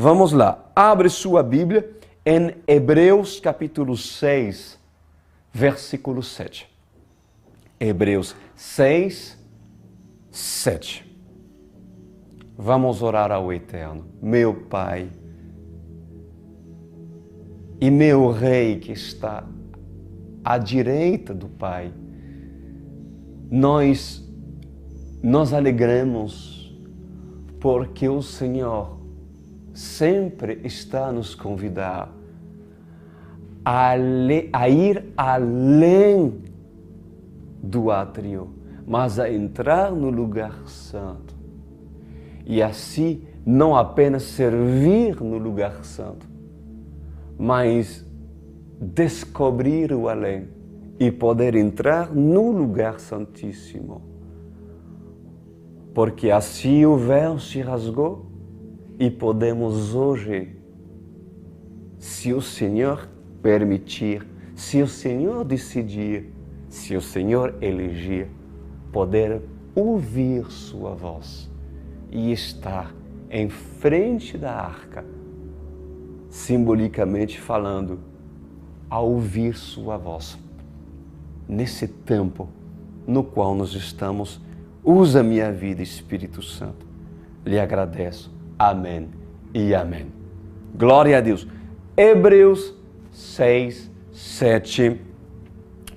Vamos lá, abre sua Bíblia em Hebreus capítulo 6, versículo 7. Hebreus 6, 7. Vamos orar ao Eterno. Meu Pai e meu Rei que está à direita do Pai, nós nos alegramos porque o Senhor sempre está a nos convidar a ir além do átrio, mas a entrar no lugar santo. E assim, não apenas servir no lugar santo, mas descobrir o além e poder entrar no lugar santíssimo. Porque assim o véu se rasgou e podemos hoje, se o Senhor permitir, se o Senhor decidir, se o Senhor elegir, poder ouvir sua voz e estar em frente da arca, simbolicamente falando, a ouvir sua voz. Nesse tempo no qual nós estamos, usa minha vida, Espírito Santo. Lhe agradeço. Amém e amém. Glória a Deus. Hebreus 6, 7.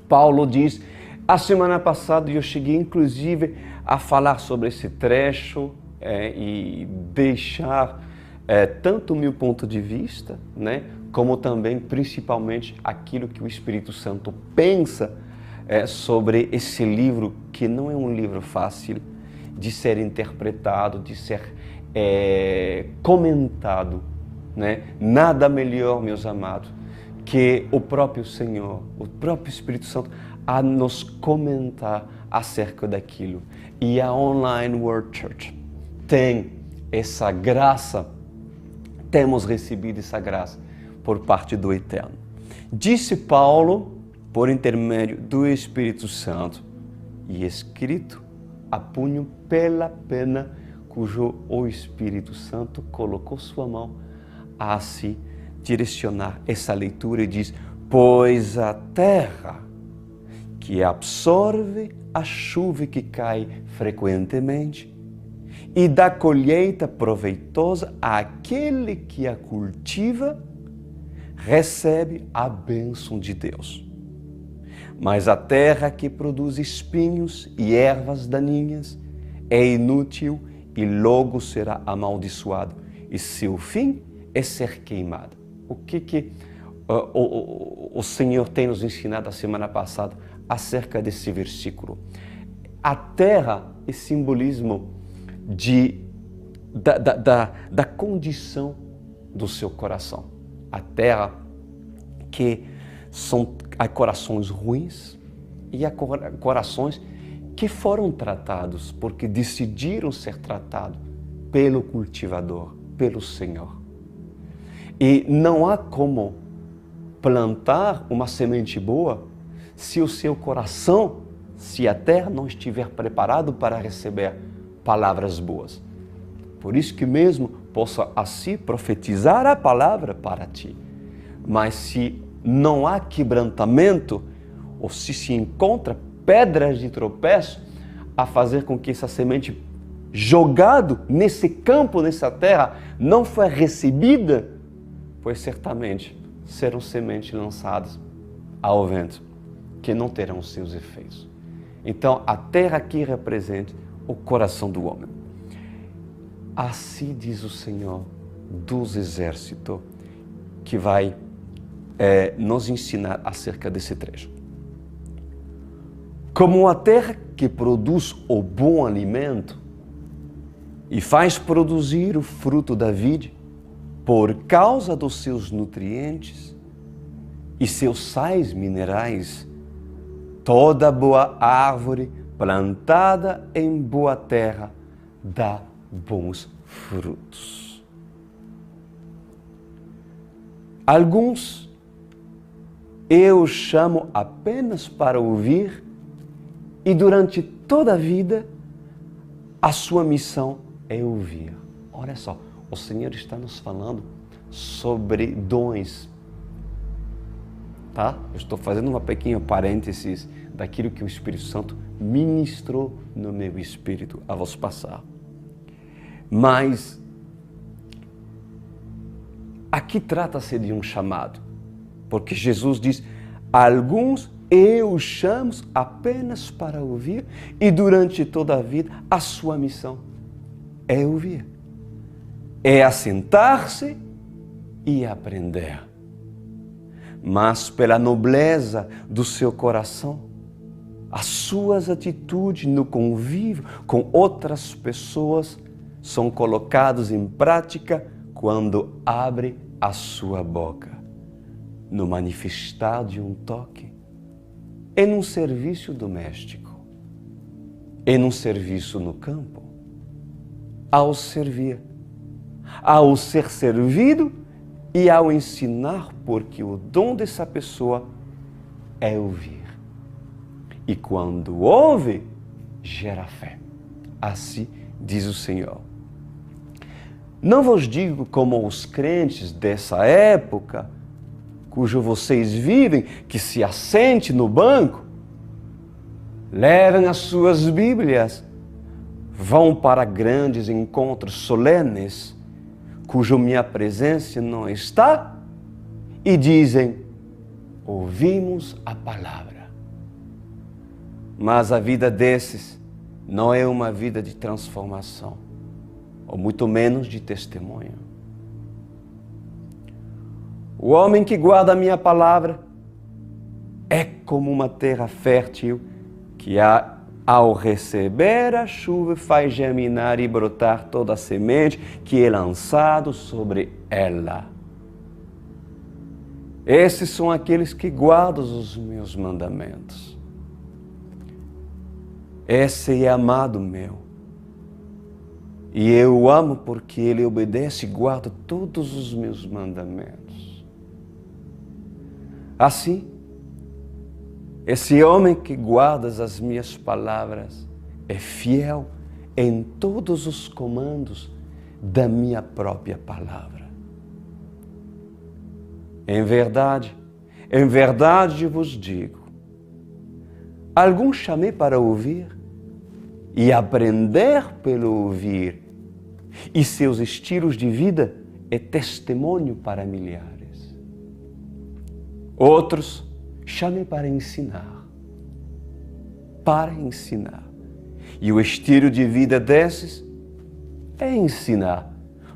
Paulo diz, a semana passada eu cheguei inclusive a falar sobre esse trecho e deixar tanto o meu ponto de vista, né, como também principalmente aquilo que o Espírito Santo pensa sobre esse livro, que não é um livro fácil de ser interpretado, de ser comentado, né? Nada melhor, meus amados, que o próprio Senhor, o próprio Espírito Santo, a nos comentar acerca daquilo. E a Online World Church tem essa graça, temos recebido essa graça por parte do Eterno. Disse Paulo, por intermédio do Espírito Santo, e escrito a punho pela pena, cujo o Espírito Santo colocou sua mão a se direcionar essa leitura e diz, pois a terra que absorve a chuva que cai frequentemente e dá colheita proveitosa àquele que a cultiva, recebe a bênção de Deus. Mas a terra que produz espinhos e ervas daninhas é inútil e logo será amaldiçoado, e seu fim é ser queimado. O que o Senhor tem nos ensinado a semana passada acerca desse versículo? A terra é simbolismo da condição do seu coração. A terra que há corações ruins e há corações que foram tratados porque decidiram ser tratados pelo cultivador, pelo Senhor. E não há como plantar uma semente boa se o seu coração, se a terra não estiver preparado para receber palavras boas. Por isso que mesmo possa assim profetizar a palavra para ti. Mas se não há quebrantamento, ou se encontra pedras de tropeço a fazer com que essa semente jogado nesse campo, nessa terra, não foi recebida, pois certamente serão sementes lançadas ao vento, que não terão seus efeitos. Então, a terra aqui representa o coração do homem. Assim diz o Senhor dos Exércitos, que vai nos ensinar acerca desse trecho. Como a terra que produz o bom alimento e faz produzir o fruto da vide por causa dos seus nutrientes e seus sais minerais, toda boa árvore plantada em boa terra dá bons frutos. Alguns eu chamo apenas para ouvir e durante toda a vida a sua missão é ouvir. Olha só, o Senhor está nos falando sobre dons. Tá? Eu estou fazendo uma pequena parênteses daquilo que o Espírito Santo ministrou no meu espírito a vos passar. Mas aqui trata-se de um chamado, porque Jesus diz: alguns eu chamo apenas para ouvir, e durante toda a vida a sua missão é ouvir, é assentar-se e aprender. Mas pela nobreza do seu coração, as suas atitudes no convívio com outras pessoas são colocadas em prática quando abre a sua boca, no manifestar de um toque, em um serviço doméstico, em um serviço no campo, ao servir, ao ser servido e ao ensinar, porque o dom dessa pessoa é ouvir. E quando ouve, gera fé. Assim diz o Senhor. Não vos digo como os crentes dessa época, cujo vocês vivem, que se assente no banco, levem as suas Bíblias, vão para grandes encontros solenes, cuja minha presença não está, e dizem: ouvimos a palavra. Mas a vida desses não é uma vida de transformação, ou muito menos de testemunho. O homem que guarda a minha palavra é como uma terra fértil que, ao receber a chuva, faz germinar e brotar toda a semente que é lançado sobre ela. Esses são aqueles que guardam os meus mandamentos. Esse é amado meu. E eu o amo porque ele obedece e guarda todos os meus mandamentos. Assim, esse homem que guarda as minhas palavras é fiel em todos os comandos da minha própria palavra. Em verdade vos digo, alguns chamei para ouvir e aprender pelo ouvir, e seus estilos de vida é testemunho para milhares. Outros chamei para ensinar. E o estilo de vida desses é ensinar,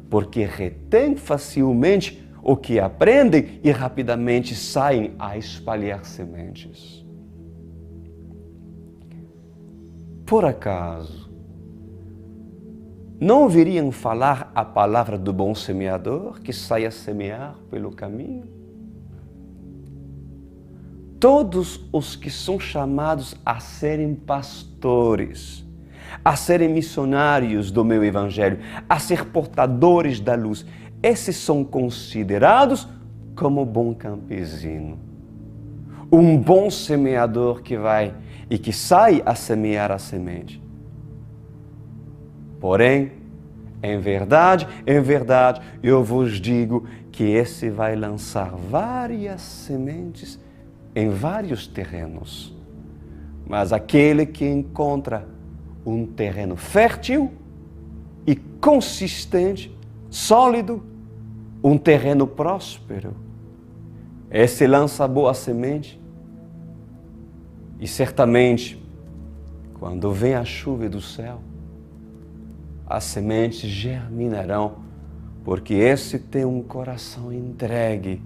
porque retém facilmente o que aprendem e rapidamente saem a espalhar sementes. Por acaso, não ouviriam falar a palavra do bom semeador que sai a semear pelo caminho? Todos os que são chamados a serem pastores, a serem missionários do meu evangelho, a ser portadores da luz, esses são considerados como bom campesino. Um bom semeador que vai e que sai a semear a semente. Porém, em verdade, eu vos digo que esse vai lançar várias sementes em vários terrenos. Mas aquele que encontra um terreno fértil e consistente, sólido, um terreno próspero, esse lança a boa semente e certamente, quando vem a chuva do céu, as sementes germinarão, porque esse tem um coração entregue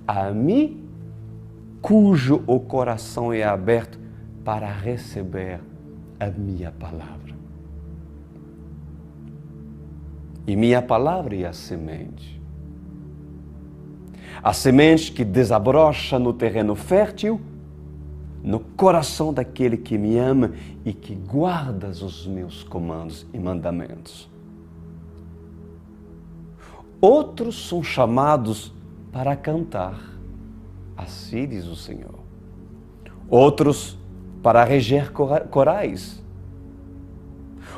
a mim, cujo o coração é aberto para receber a minha palavra. E minha palavra é a semente. A semente que desabrocha no terreno fértil, no coração daquele que me ama e que guarda os meus comandos e mandamentos. Outros são chamados para cantar, assim diz o Senhor. Outros para reger corais.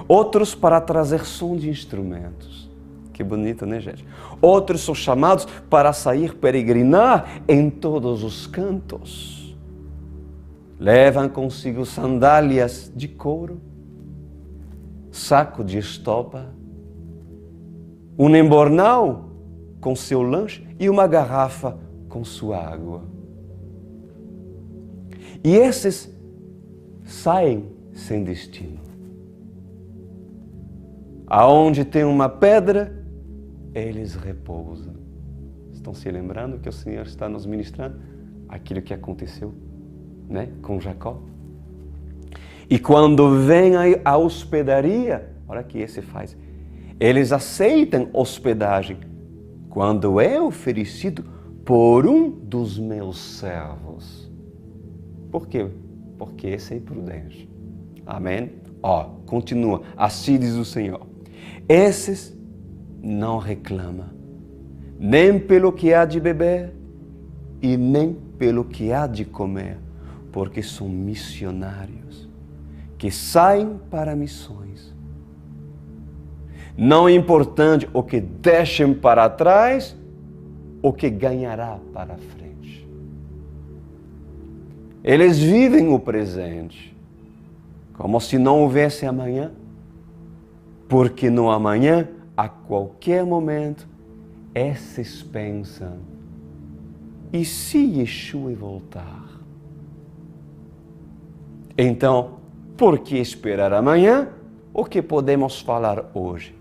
Outros para trazer som de instrumentos, que bonito, né, gente? Outros são chamados para sair peregrinar em todos os cantos. Levam consigo sandálias de couro, saco de estopa, um embornal com seu lanche e uma garrafa com sua água. E esses saem sem destino. Aonde tem uma pedra, eles repousam. Estão se lembrando que o Senhor está nos ministrando? Aquilo que aconteceu, né, com Jacó. E quando vem a hospedaria, olha o que esse faz. Eles aceitam hospedagem quando é oferecido por um dos meus servos. Por quê? Porque esse é imprudente. Amém? Continua. Assim diz o Senhor. Esses não reclamam, nem pelo que há de beber e nem pelo que há de comer, porque são missionários que saem para missões. Não é importante o que deixem para trás, o que ganhará para frente. Eles vivem o presente, como se não houvesse amanhã, porque no amanhã, a qualquer momento, esses pensam, e se Yeshua voltar? Então, por que esperar amanhã? O que podemos falar hoje?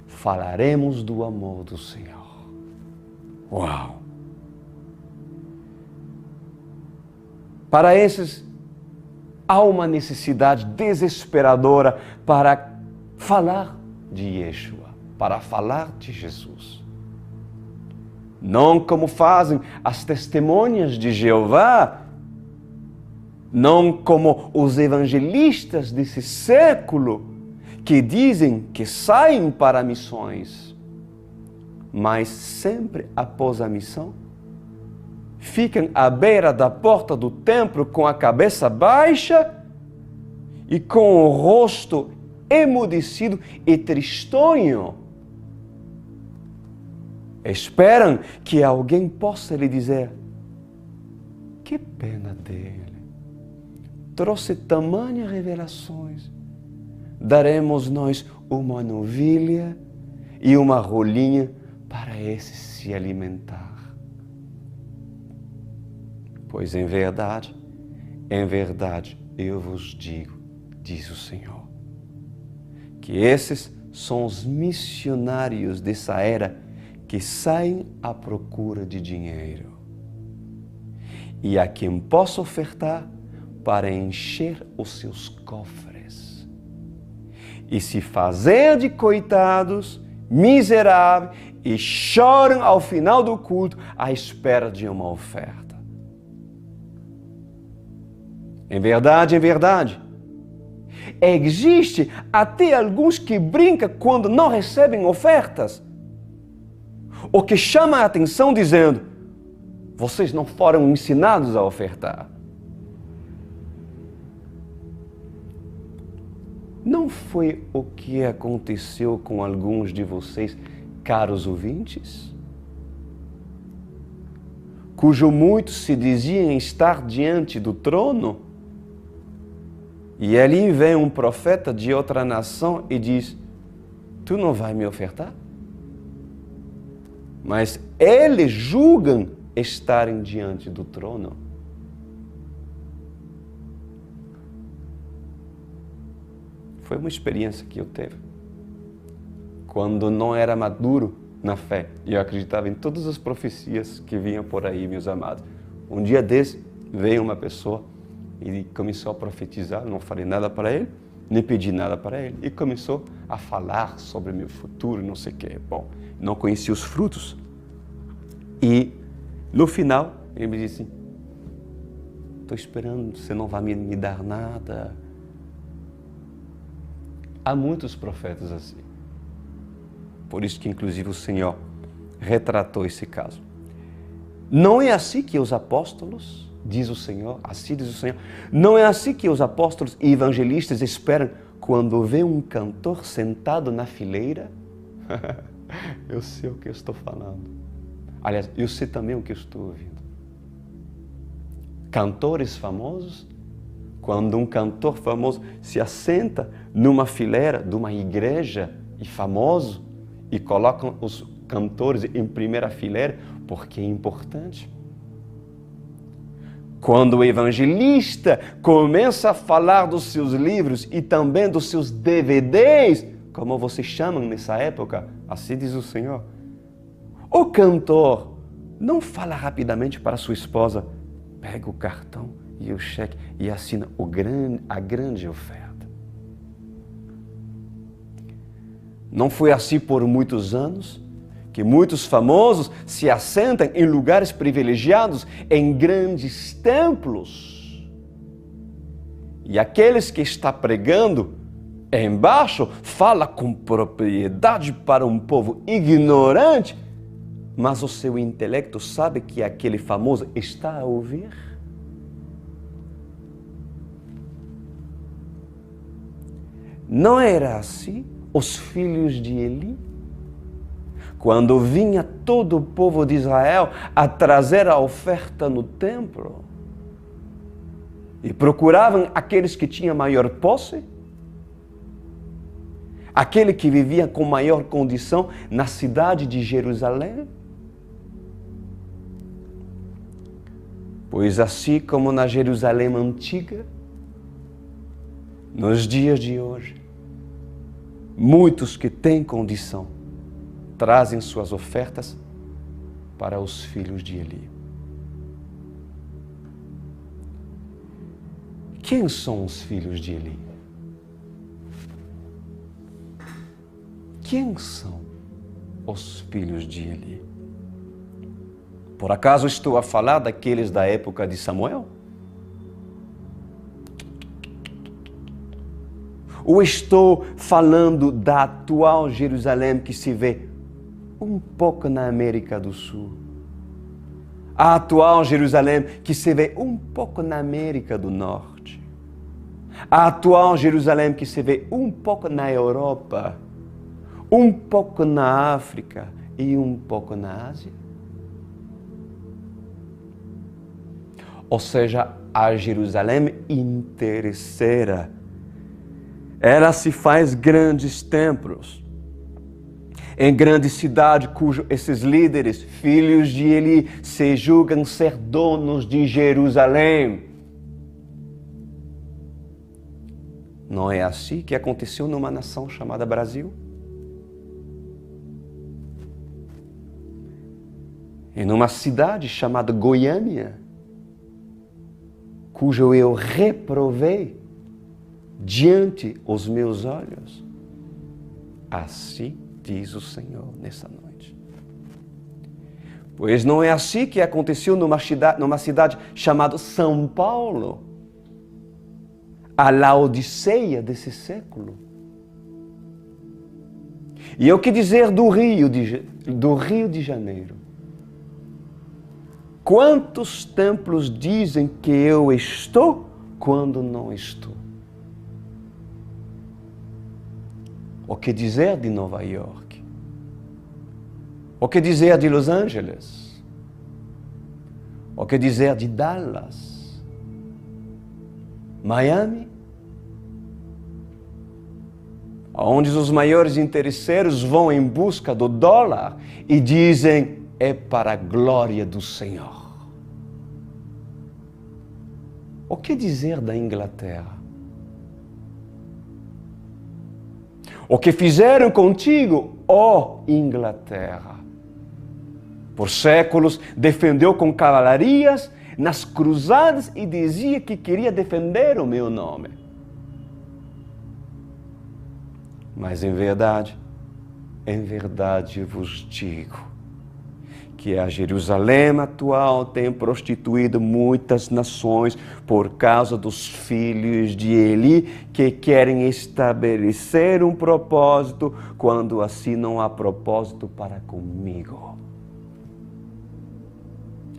Falaremos do amor do Senhor. Uau! Para esses, há uma necessidade desesperadora para falar de Yeshua, para falar de Jesus. Não como fazem as testemunhas de Jeová, não como os evangelistas desse século, que dizem que saem para missões, mas sempre após a missão, ficam à beira da porta do templo com a cabeça baixa e com o rosto emudecido e tristonho. Esperam que alguém possa lhe dizer: que pena dele, trouxe tamanhas revelações, daremos nós uma novilha e uma rolinha para esse se alimentar. Pois em verdade, eu vos digo, diz o Senhor, que esses são os missionários dessa era que saem à procura de dinheiro e a quem possa ofertar para encher os seus cofres e se fazer de coitados, miseráveis e choram ao final do culto à espera de uma oferta. Em verdade, existe até alguns que brincam quando não recebem ofertas, o que chama a atenção dizendo: vocês não foram ensinados a ofertar. Não foi o que aconteceu com alguns de vocês, caros ouvintes? Cujo muitos se diziam estar diante do trono? E ali vem um profeta de outra nação e diz: tu não vai me ofertar? Mas eles julgam estarem diante do trono. Foi uma experiência que eu tive. Quando não era maduro na fé, e eu acreditava em todas as profecias que vinham por aí, meus amados. Um dia desse, veio uma pessoa e começou a profetizar, não falei nada para ele, nem pedi nada para ele, e começou a falar sobre meu futuro, não sei o quê. Bom, não conhecia os frutos. E no final, ele me disse: estou esperando, você não vai me dar nada. Há muitos profetas assim. Por isso que, inclusive, o Senhor retratou esse caso. Não é assim que os apóstolos, diz o Senhor, assim diz o Senhor, não é assim que os apóstolos e evangelistas esperam quando vê um cantor sentado na fileira? Eu sei o que eu estou falando. Aliás, eu sei também o que eu estou ouvindo. Cantores famosos, quando um cantor famoso se assenta numa fileira de uma igreja e famoso e colocam os cantores em primeira fileira porque é importante. Quando o evangelista começa a falar dos seus livros e também dos seus DVDs, como vocês chamam nessa época, assim diz o Senhor, o cantor não fala rapidamente para sua esposa, pega o cartão e o cheque e assina a grande oferta. Não foi assim por muitos anos que muitos famosos se assentam em lugares privilegiados, em grandes templos. E aqueles que está pregando embaixo fala com propriedade para um povo ignorante, mas o seu intelecto sabe que aquele famoso está a ouvir. Não era assim os filhos de Eli? Quando vinha todo o povo de Israel a trazer a oferta no templo e procuravam aqueles que tinham maior posse, aquele que vivia com maior condição na cidade de Jerusalém. Pois assim como na Jerusalém antiga, nos dias de hoje, muitos que têm condição trazem suas ofertas para os filhos de Eli. Quem são os filhos de Eli? Quem são os filhos de Eli? Por acaso estou a falar daqueles da época de Samuel? Ou estou falando da atual Jerusalém que se vê um pouco na América do Sul? A atual Jerusalém que se vê um pouco na América do Norte? A atual Jerusalém que se vê um pouco na Europa, um pouco na África e um pouco na Ásia? Ou seja, a Jerusalém interesseira. Ela se faz grandes templos, em grande cidade cujo esses líderes, filhos de Eli, se julgam ser donos de Jerusalém. Não é assim que aconteceu numa nação chamada Brasil? E numa cidade chamada Goiânia, cujo eu reprovei diante os meus olhos. Assim diz o Senhor nessa noite. Pois não é assim que aconteceu numa cidade chamada São Paulo, a Laodiceia desse século. E o que dizer do Rio de Janeiro? Quantos templos dizem que eu estou quando não estou? O que dizer de Nova York? O que dizer de Los Angeles? O que dizer de Dallas? Miami? Onde os maiores interesseiros vão em busca do dólar e dizem, é para a glória do Senhor. O que dizer da Inglaterra? O que fizeram contigo, ó Inglaterra? Por séculos defendeu com cavalarias nas cruzadas e dizia que queria defender o meu nome. Mas em verdade vos digo que a Jerusalém atual tem prostituído muitas nações por causa dos filhos de Eli que querem estabelecer um propósito quando assim não há propósito para comigo.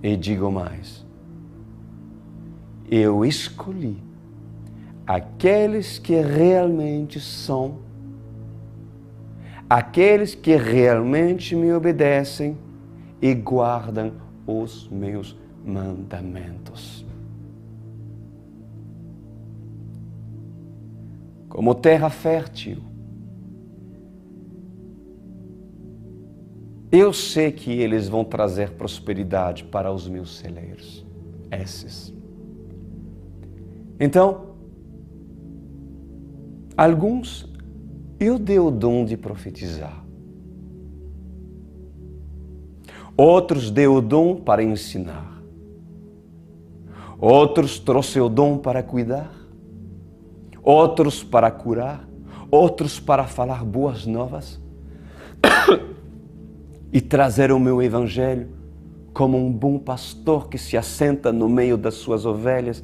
E digo mais, eu escolhi aqueles que realmente são aqueles que realmente me obedecem e guardam os meus mandamentos. Como terra fértil, eu sei que eles vão trazer prosperidade para os meus celeiros. Esses. Então, alguns eu dei o dom de profetizar. Outros dei o dom para ensinar. Outros trouxe o dom para cuidar. Outros para curar. Outros para falar boas novas. E trazer o meu evangelho como um bom pastor que se assenta no meio das suas ovelhas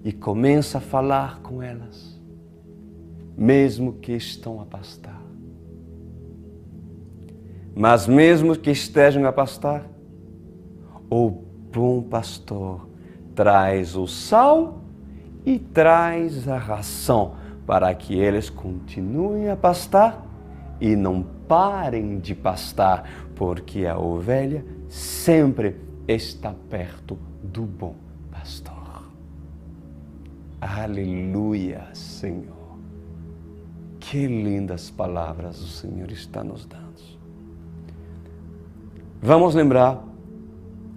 e começa a falar com elas, mesmo que estão a pastar. Mas mesmo que estejam a pastar, o bom pastor traz o sal e traz a ração para que eles continuem a pastar e não parem de pastar, porque a ovelha sempre está perto do bom pastor. Aleluia, Senhor. Que lindas palavras o Senhor está nos dando. Vamos lembrar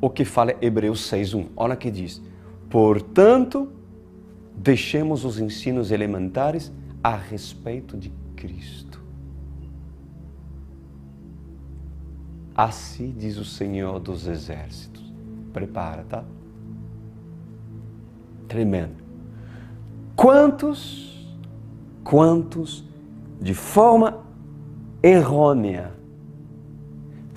o que fala Hebreus 6:1. Olha o que diz. Portanto, deixemos os ensinos elementares a respeito de Cristo. Assim diz o Senhor dos Exércitos. Prepara, tá? Tremendo. Quantos, de forma errônea,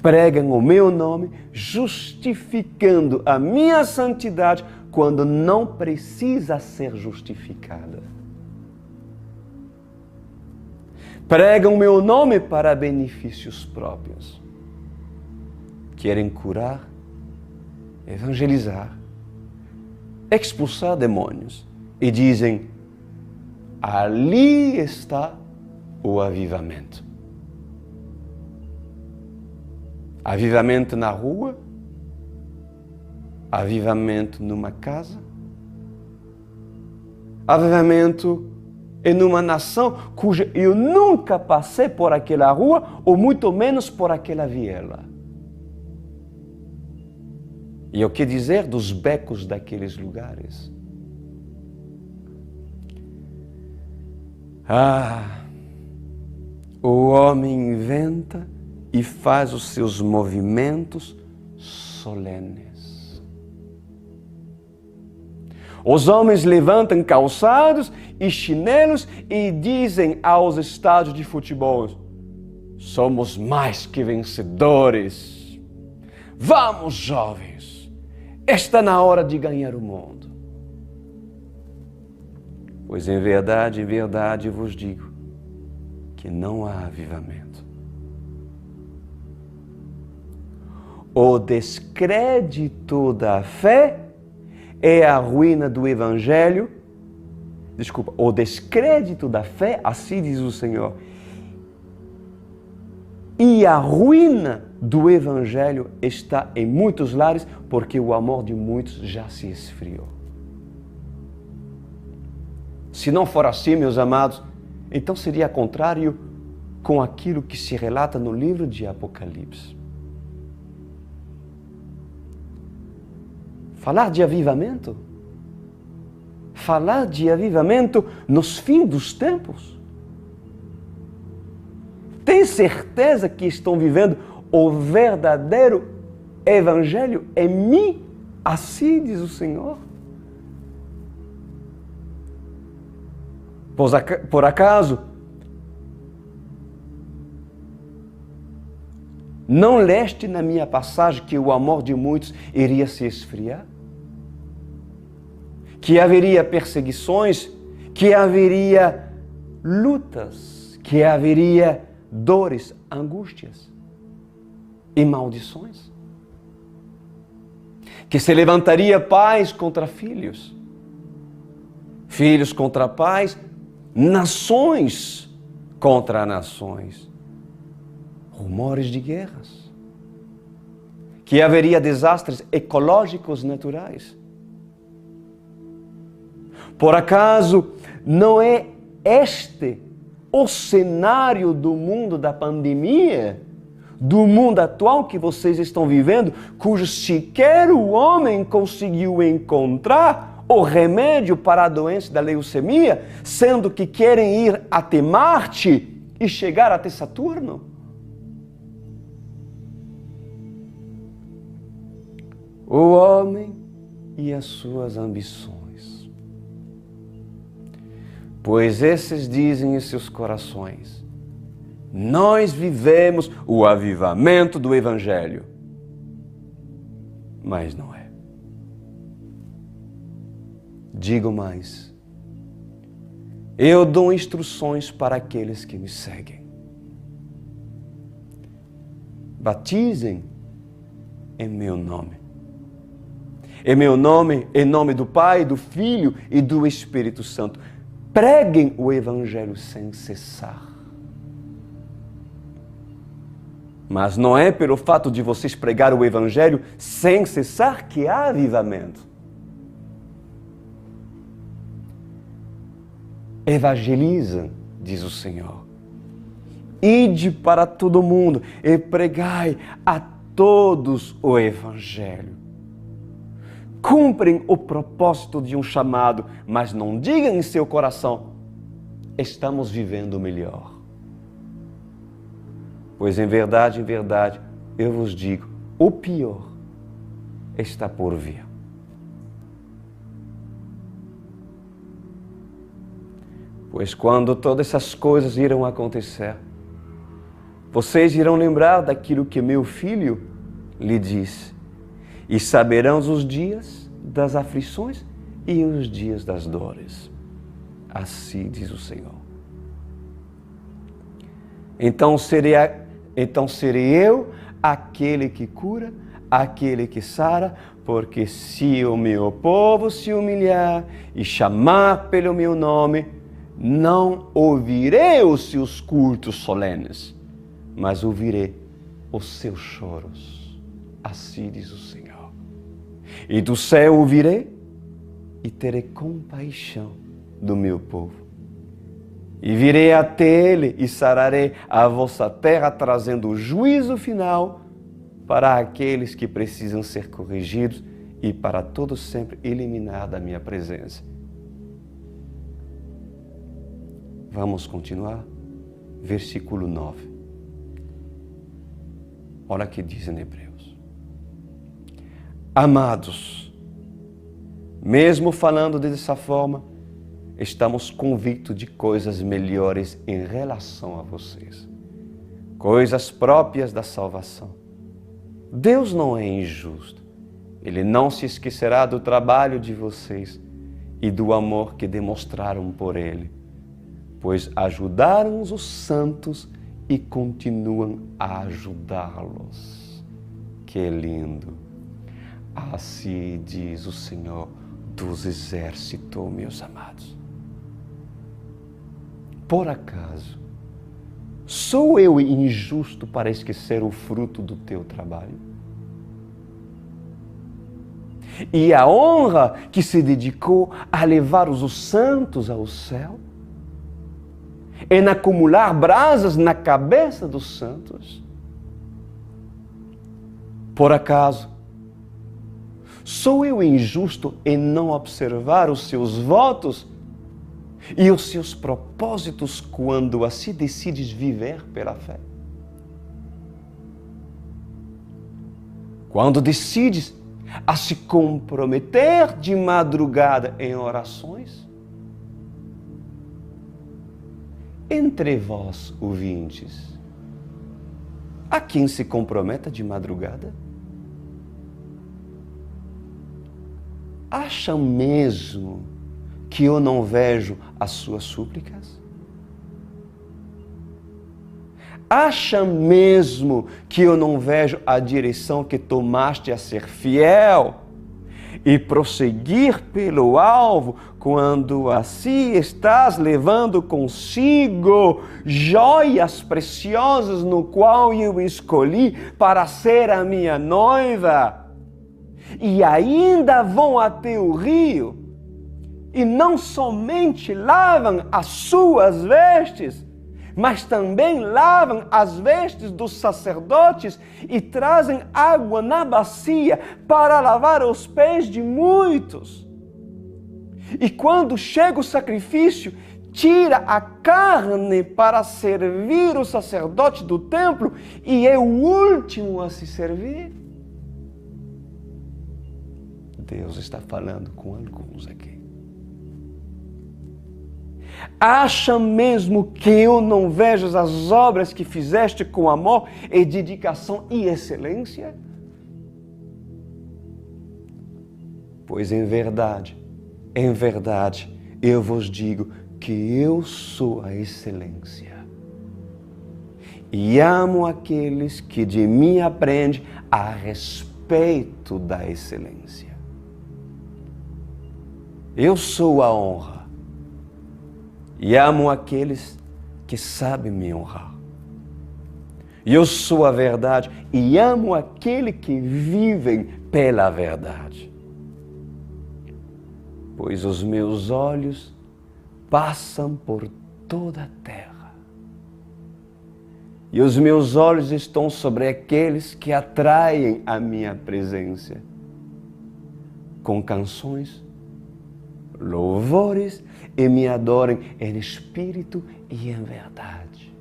pregam o meu nome, justificando a minha santidade quando não precisa ser justificada. Pregam o meu nome para benefícios próprios. Querem curar, evangelizar, expulsar demônios e dizem: ali está o avivamento. Avivamento na rua, avivamento numa casa, avivamento em uma nação cuja eu nunca passei por aquela rua, ou muito menos por aquela viela. E o que dizer dos becos daqueles lugares? O homem inventa e faz os seus movimentos solenes. Os homens levantam calçados e chinelos e dizem aos estádios de futebol: somos mais que vencedores. Vamos, jovens, está na hora de ganhar o mundo. Pois em verdade vos digo que não há avivamento. O descrédito da fé é a ruína do Evangelho. Desculpa, o descrédito da fé, assim diz o Senhor, e a ruína do Evangelho está em muitos lares, porque o amor de muitos já se esfriou. Se não for assim, meus amados, então seria contrário com aquilo que se relata no livro de Apocalipse. Falar de avivamento? Falar de avivamento nos fins dos tempos? Tem certeza que estão vivendo o verdadeiro Evangelho em mim? Assim diz o Senhor. Por acaso, não leste na minha passagem que o amor de muitos iria se esfriar? Que haveria perseguições, que haveria lutas, que haveria dores, angústias e maldições? Que se levantaria pais contra filhos, filhos contra pais, nações contra nações, rumores de guerras, que haveria desastres ecológicos naturais. Por acaso não é este o cenário do mundo da pandemia, do mundo atual que vocês estão vivendo, cujo sequer o homem conseguiu encontrar o remédio para a doença da leucemia, sendo que querem ir até Marte e chegar até Saturno? O homem e as suas ambições. Pois esses dizem em seus corações: nós vivemos o avivamento do Evangelho. Mas não é. Digo mais: eu dou instruções para aqueles que me seguem. Batizem em meu nome. Em meu nome, em nome do Pai, do Filho e do Espírito Santo. Preguem o Evangelho sem cessar. Mas não é pelo fato de vocês pregar o Evangelho sem cessar que há avivamento. Evangelizam, diz o Senhor. Ide para todo mundo e pregai a todos o Evangelho. Cumprem o propósito de um chamado, mas não digam em seu coração: estamos vivendo melhor. Pois em verdade, eu vos digo, o pior está por vir. Pois quando todas essas coisas irão acontecer, vocês irão lembrar daquilo que meu filho lhe disse, e saberão os dias das aflições e os dias das dores. Assim diz o Senhor. Então serei eu aquele que cura, aquele que sara, porque se o meu povo se humilhar e chamar pelo meu nome, não ouvirei os seus cultos solenes, mas ouvirei os seus choros. Assim diz o Senhor. E do céu ouvirei e terei compaixão do meu povo. E virei até ele e sararei a vossa terra, trazendo o juízo final para aqueles que precisam ser corrigidos e para todos sempre eliminar da minha presença. Vamos continuar? Versículo 9. Olha o que diz em Hebreus. Amados, mesmo falando dessa forma, estamos convictos de coisas melhores em relação a vocês. Coisas próprias da salvação. Deus não é injusto. Ele não se esquecerá do trabalho de vocês e do amor que demonstraram por Ele, pois ajudaram os santos e continuam a ajudá-los. Que lindo! Assim diz o Senhor dos exércitos, meus amados. Por acaso, sou eu injusto para esquecer o fruto do teu trabalho? E a honra que se dedicou a levar os santos ao céu? Em acumular brasas na cabeça dos santos? Por acaso, sou eu injusto em não observar os seus votos e os seus propósitos quando assim decides viver pela fé? Quando decides a se comprometer de madrugada em orações? Entre vós, ouvintes, há quem se comprometa de madrugada? Acham mesmo que eu não vejo as suas súplicas? Acham mesmo que eu não vejo a direção que tomaste a ser fiel e prosseguir pelo alvo, quando assim estás levando consigo joias preciosas no qual eu escolhi para ser a minha noiva, e ainda vão até o rio, e não somente lavam as suas vestes, mas também lavam as vestes dos sacerdotes e trazem água na bacia para lavar os pés de muitos. E quando chega o sacrifício, tira a carne para servir o sacerdote do templo e é o último a se servir. Deus está falando com alguns aqui. Acha mesmo que eu não vejo as obras que fizeste com amor e dedicação e excelência? Pois em verdade, eu vos digo que eu sou a excelência. E amo aqueles que de mim aprendem a respeito da excelência. Eu sou a honra. E amo aqueles que sabem me honrar. E eu sou a verdade e amo aqueles que vivem pela verdade. Pois os meus olhos passam por toda a terra. E os meus olhos estão sobre aqueles que atraem a minha presença. Com canções, louvores e me adorem em espírito e em verdade.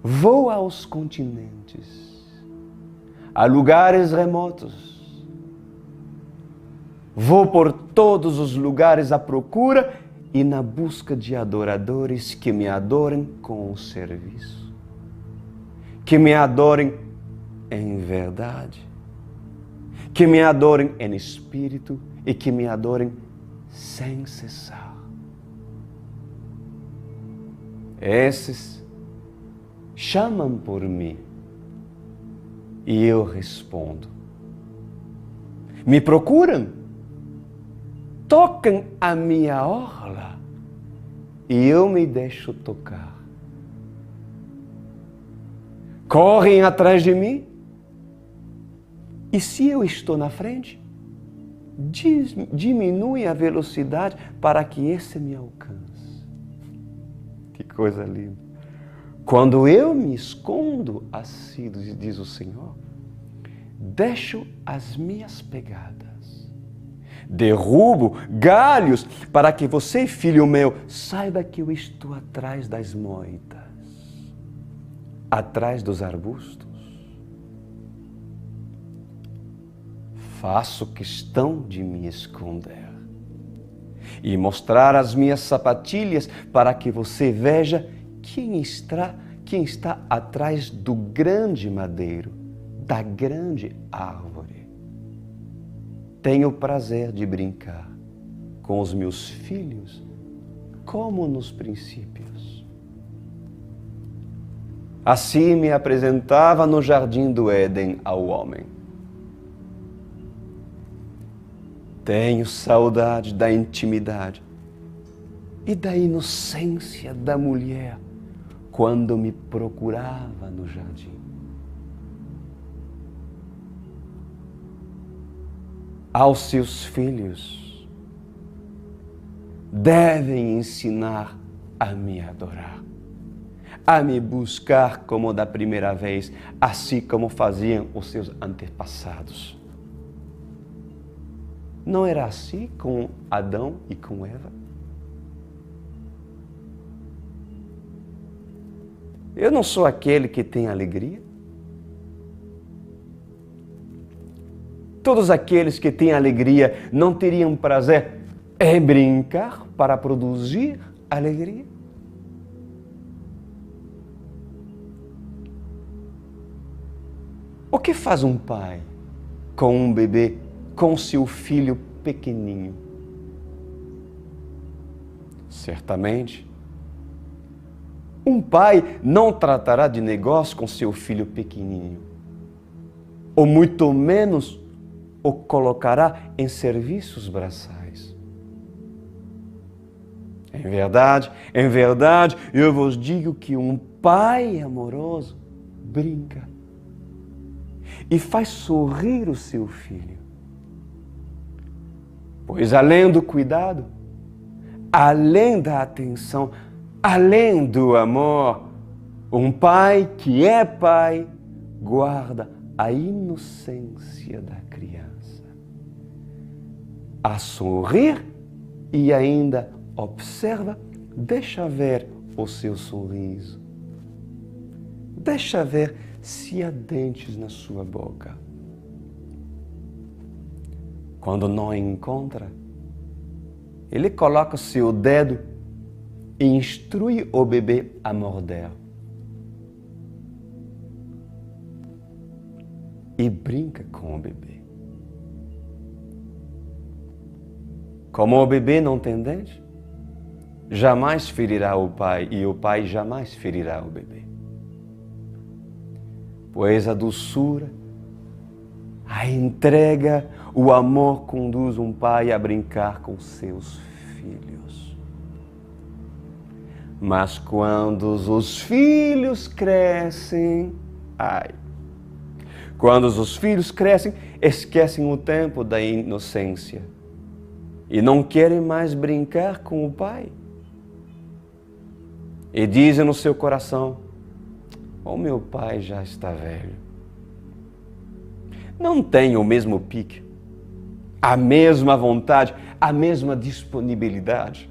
Vou aos continentes, a lugares remotos. Vou por todos os lugares à procura e na busca de adoradores que me adorem com o serviço, que me adorem em verdade, que me adorem em espírito e que me adorem sem cessar. Esses chamam por mim e eu respondo. Me procuram, tocam a minha orla e eu me deixo tocar. Correm atrás de mim e se eu estou na frente, diminui a velocidade para que esse me alcance. Que coisa linda. Quando eu me escondo, assim diz o Senhor, deixo as minhas pegadas, derrubo galhos para que você, filho meu, saiba que eu estou atrás das moitas, atrás dos arbustos. Faço questão de me esconder e mostrar as minhas sapatilhas para que você veja quem está atrás do grande madeiro, da grande árvore. Tenho o prazer de brincar com os meus filhos como nos princípios. Assim me apresentava no jardim do Éden ao homem. Tenho saudade da intimidade e da inocência da mulher quando me procurava no jardim. Aos seus filhos devem ensinar a me adorar, a me buscar como da primeira vez, assim como faziam os seus antepassados. Não era assim com Adão e com Eva? Eu não sou aquele que tem alegria? Todos aqueles que têm alegria não teriam prazer em brincar para produzir alegria? O que faz um pai com um bebê, com seu filho pequenininho? Certamente, um pai não tratará de negócio com seu filho pequenininho, ou muito menos o colocará em serviços braçais. Em verdade, eu vos digo que um pai amoroso brinca e faz sorrir o seu filho. Pois além do cuidado, além da atenção, além do amor, um pai que é pai guarda a inocência da criança, a sorrir e ainda observa, deixa ver o seu sorriso, deixa ver se há dentes na sua boca. Quando não encontra, ele coloca seu dedo e instrui o bebê a morder. E brinca com o bebê. Como o bebê não tem dente, jamais ferirá o pai e o pai jamais ferirá o bebê. Pois a doçura, a entrega, o amor conduz um pai a brincar com seus filhos. Mas quando os filhos crescem, quando os filhos crescem, esquecem o tempo da inocência e não querem mais brincar com o pai. E dizem no seu coração: "O meu pai já está velho. Não tem o mesmo pique, a mesma vontade, a mesma disponibilidade."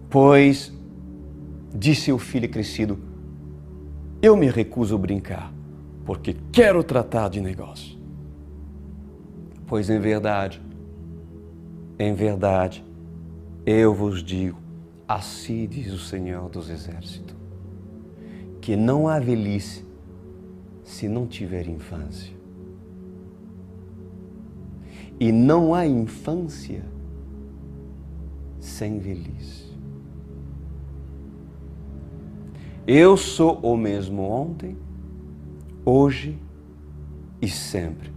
Pois, disse o filho crescido: "Eu me recuso a brincar, porque quero tratar de negócio." Pois em verdade, eu vos digo, assim diz o Senhor dos Exércitos, que não há velhice se não tiver infância. E não há infância sem velhice. Eu sou o mesmo ontem, hoje e sempre.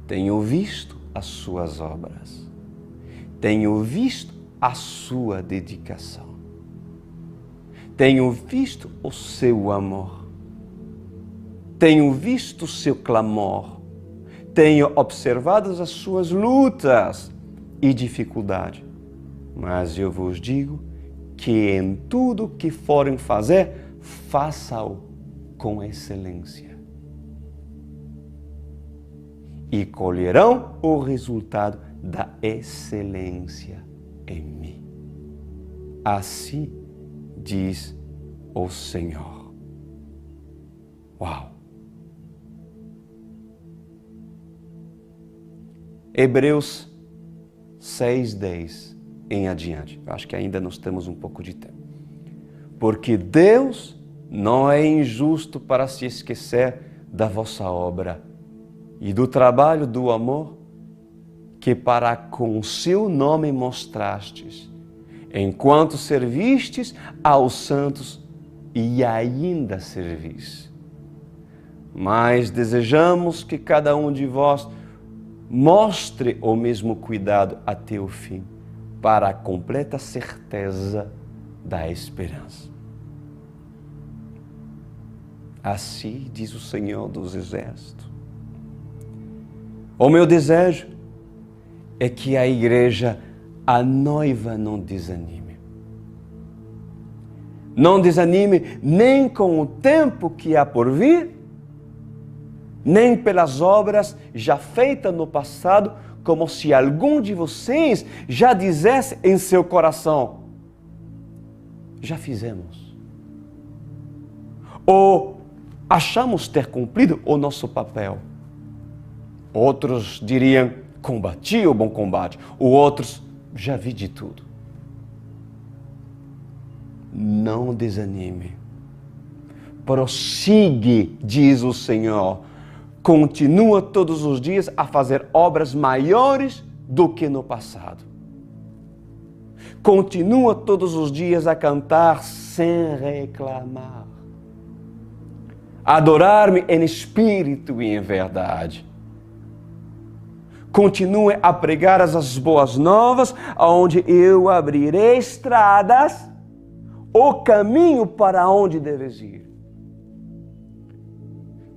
Tenho visto as suas obras. Tenho visto a sua dedicação. Tenho visto o seu amor. Tenho visto o seu clamor. Tenho observado as suas lutas e dificuldades. Mas eu vos digo que em tudo que forem fazer, faça-o com excelência. E colherão o resultado da excelência em mim. Assim diz o Senhor. Uau! Hebreus 6:10 em adiante. Eu acho que ainda nós temos um pouco de tempo. Porque Deus não é injusto para se esquecer da vossa obra e do trabalho do amor que para com o seu nome mostrastes, enquanto servistes aos santos e ainda servis. Mas desejamos que cada um de vós mostre o mesmo cuidado até o fim, para a completa certeza da esperança. Assim diz o Senhor dos Exércitos. O meu desejo é que a igreja, a noiva, não desanime. Não desanime nem com o tempo que há por vir, nem pelas obras já feitas no passado, como se algum de vocês já dissesse em seu coração: já fizemos. Ou achamos ter cumprido o nosso papel. Outros diriam: combati o bom combate. Ou outros: já vi de tudo. Não desanime. Prossigue, diz o Senhor. Continua todos os dias a fazer obras maiores do que no passado. Continua todos os dias a cantar sem reclamar. adorar-me em espírito e em verdade. Continue a pregar as boas novas, onde eu abrirei estradas, o caminho para onde deves ir.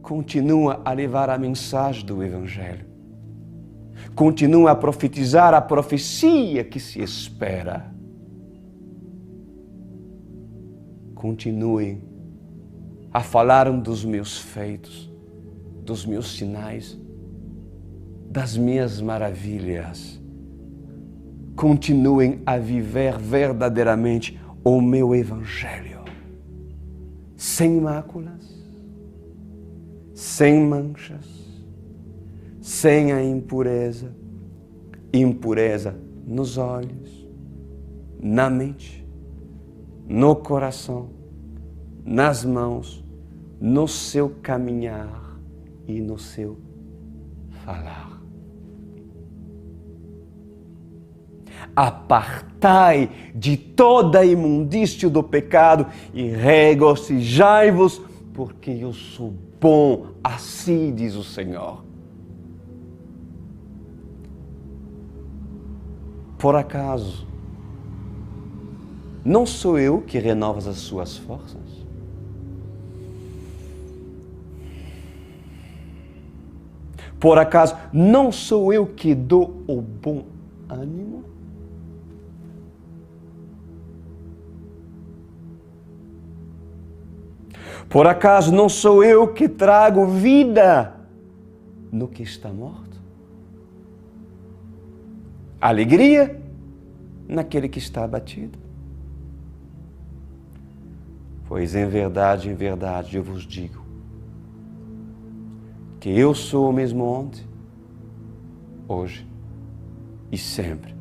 Continua a levar a mensagem do Evangelho. Continua a profetizar a profecia que se espera. Continue a falar dos meus feitos, dos meus sinais, das minhas maravilhas. Continuem a viver verdadeiramente o meu Evangelho, sem máculas, sem manchas, sem a impureza nos olhos, na mente, no coração, nas mãos, no seu caminhar e no seu falar. Apartai de toda a imundícia do pecado e regozijai-vos, porque eu sou bom, assim diz o Senhor. Por acaso, não sou eu que renovo as suas forças? Por acaso, não sou eu que dou o bom ânimo? Por acaso, não sou eu que trago vida no que está morto? Alegria naquele que está abatido? Pois em verdade, eu vos digo que eu sou o mesmo ontem, hoje e sempre.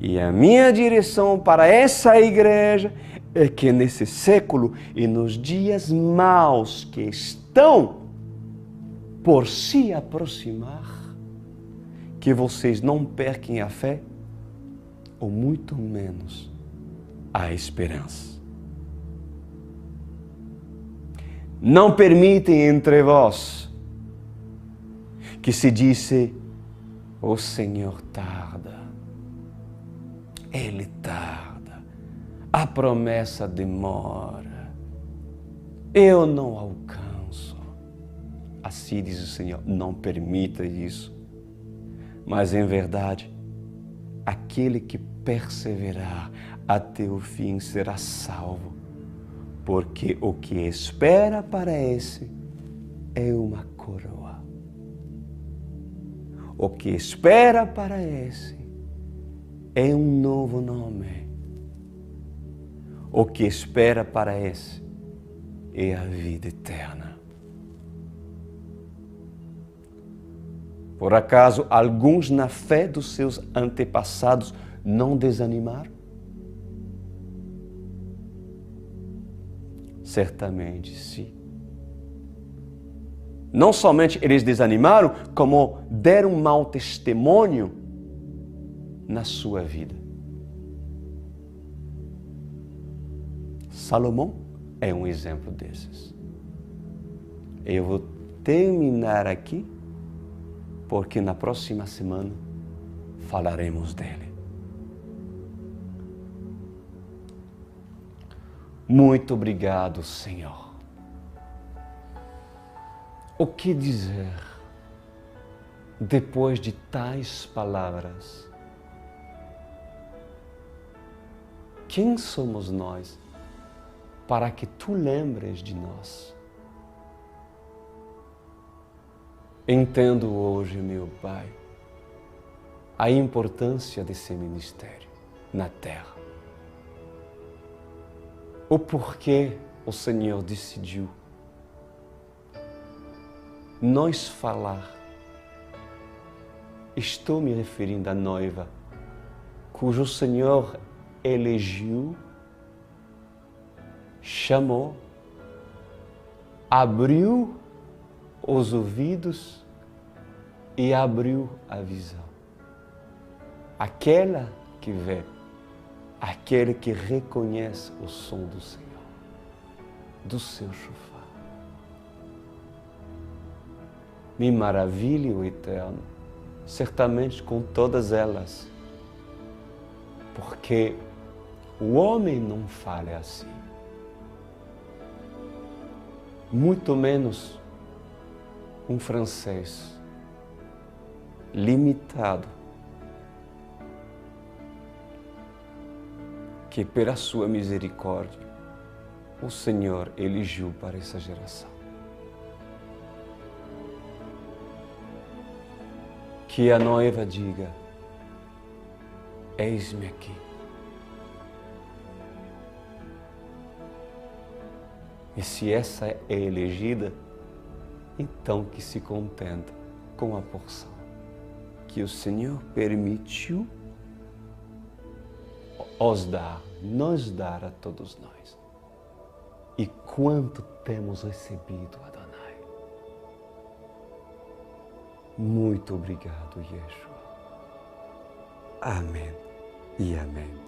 E a minha direção para essa igreja é que nesse século e nos dias maus que estão por se aproximar, que vocês não percam a fé, ou muito menos a esperança. Não permitem entre vós que se disse, o Senhor tarda, Ele tarda, a promessa demora, eu não alcanço. Assim diz o Senhor, não permita isso. Mas em verdade, aquele que perseverar até o fim será salvo, porque o que espera para esse é uma coroa. O que espera para esse é um novo nome. O que espera para esse é a vida eterna. Por acaso, alguns na fé dos seus antepassados não desanimaram? Certamente sim. Não somente eles desanimaram, como deram mau testemunho na sua vida. Salomão é um exemplo desses. Eu vou terminar aqui, porque na próxima semana falaremos dele. Muito obrigado, Senhor. O que dizer depois de tais palavras? Quem somos nós para que tu lembres de nós? Entendo hoje, meu Pai, a importância desse ministério na terra. O porquê o Senhor decidiu nós falar. Estou me referindo à noiva, cujo Senhor elegeu, chamou, abriu os ouvidos e abriu a visão. Aquela que vê, aquele que reconhece o som do Senhor, do seu chofar. me maravilho, Eterno, certamente com todas elas, porque o homem não fala assim, muito menos um francês limitado, que pela sua misericórdia o Senhor eligiu para essa geração. Que a noiva diga: eis-me aqui. E se essa é elegida, então que se contenta com a porção que o Senhor permitiu nos dar a todos nós. E quanto temos recebido, Adonai. Muito obrigado, Yeshua. Amém e amém.